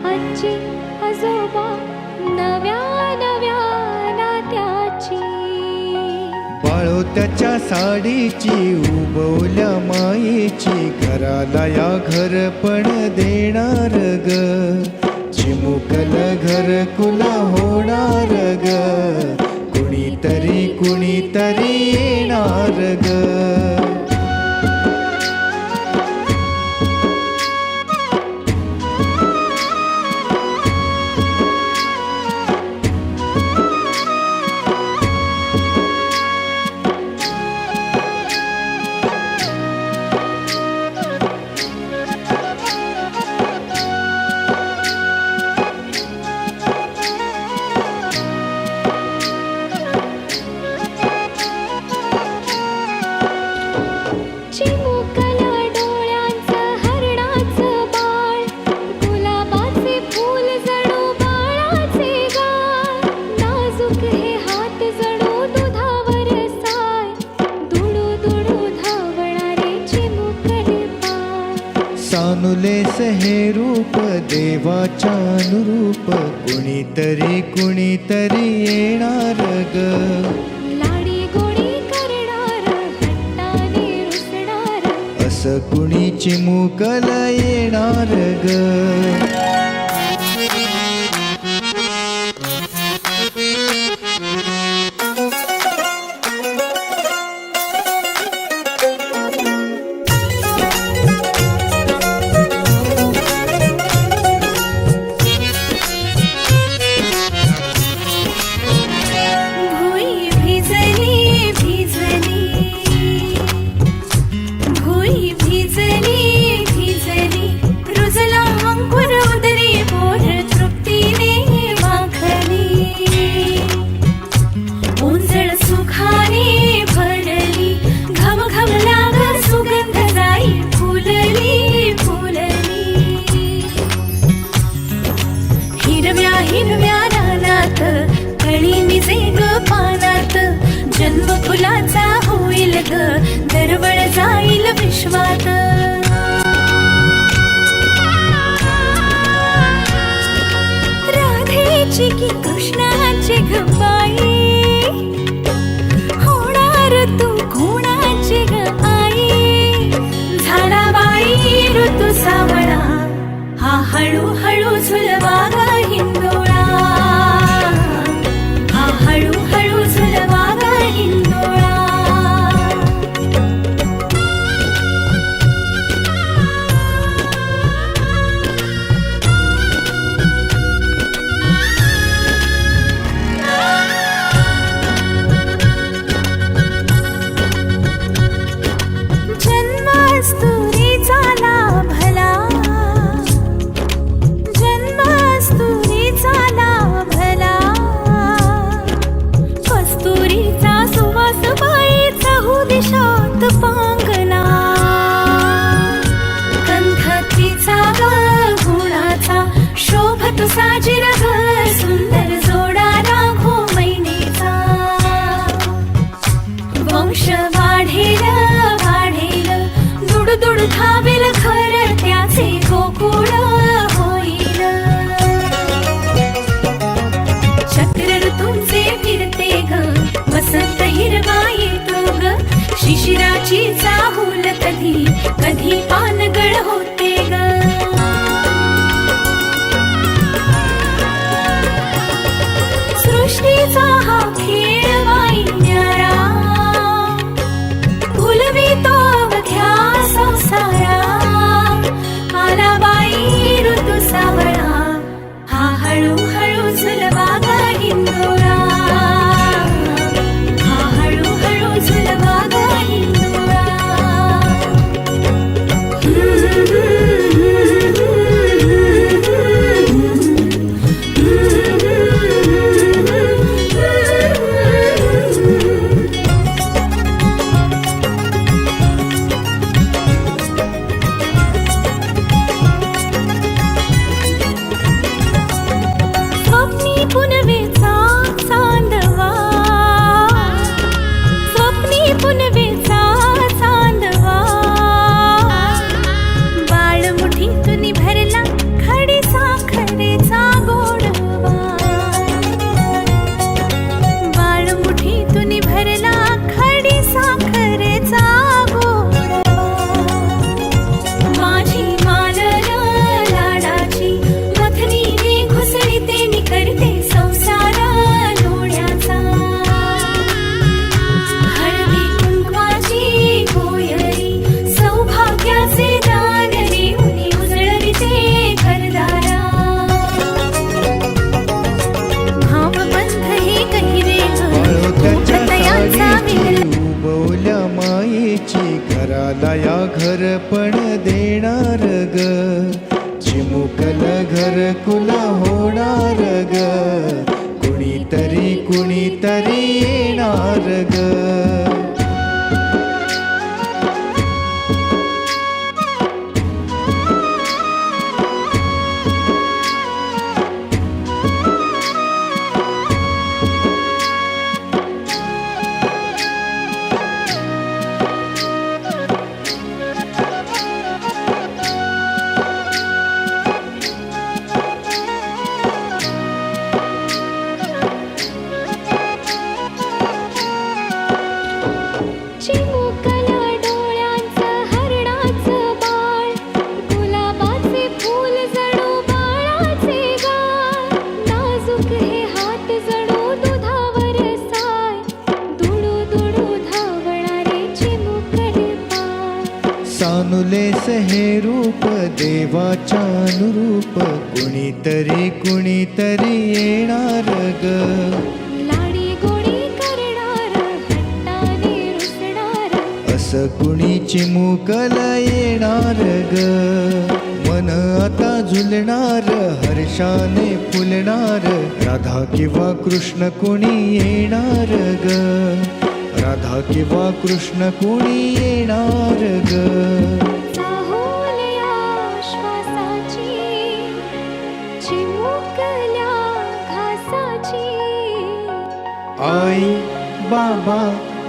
आजी आजोबा नव्या नव्या नात्याची, बाळो त्याच्या साडीची उबवल्या मायेची, घराला या घरपण देणार ग, चिमुकल घरकुला होणार ग, कुणीतरी कुणीतरी येणार ग. चिमुकल्या डोळ्यांचं हरणाचं बाळ, गुलाबाचे फूल जणू बाळाचे गाल, नाजूक हे हात जणू दुधावर साय, दुडू दुडू धावणारे चिमुकले पाय. सानुलेस हे रूप देवाच्या अनुरूप, कुणीतरी कुणीतरी येणार ग, लाडी गोडी करणार हट्टाने रुसणार, असं कुणी चिमुकल येणार ग. भुई भिजली भिजली, भुई भिजली भिजली, रुजला अंकुर उदरी बोर तृप्तीने माखली, ओंजळ सुखाने भरली, घम घम लाग सुगंध जाई फुलली फुलली, हिरव्या हिरव्या रानात कळी मिजे ग पानात, जन्म फुलाचा होईल ग, दरवळ जाईल विश्वात. राधेची की कृष्णाची ग बाई, होणार तू कोणाची ग आई, झाला बाई ऋतू सावळा, हा हळूहळू झुलवा ग हिंदोळा, हा हळूहळू झुलवा ग हिंदोळा. जन्मास्तुरीचा लाभला, जन्मास्तुरीचा लाभला, कस्तुरीचा सुवास बाई चहू दिशात पांगला, गंधतीचा ग गुणाचा शोभत साजिर ग, सुंदर जोडा राघो मैनेचा, वंश वाढेल वाढेल, दुड दुड धावेल घर त्याचे गोकुळ होईल, चक्र ऋतूंचे फिरते ग, वसंत हिरवा येतो ग, शिशिराची चाहूल कधी कधी पानगळ होते ग. सृष्टीचा हा खेळ बाई न्यारा, फुलवितो अवघ्या संसारा, आला बाई ऋतू सावळा, हा हळूहळू झुलवा ग हिंदोळा, हा हळूहळू झुलवा ग हिंदोळा. चिमुकल घरकुल होणार ग कुणीतरी कुणीतरी येणार ग चिमुकल्या डोळ्यांचं हरणाचं बाळ, गुलाबाचे फूल जणू बाळाचे गाल, नाजूक हे हात जणू दुधावर साय, दुडू दुडू धावणारे चिमुकले पाय. सानुलेस हे रूप देवाच्या अनुरूप कुणीतरी कुणीतरी येणार ग लाडी गोडी करणार, हट्टाने रुसणार, असं कुणी चिमुकल येणार ग मन आता झुलणार हर्षाने फुलणार राधा किंवा कृष्ण कुणी येणार ग राधा किंवा कृष्ण कुणी येणार ग चाहुलया श्वासाची, चिमुकल्या घासाची. आई बाबा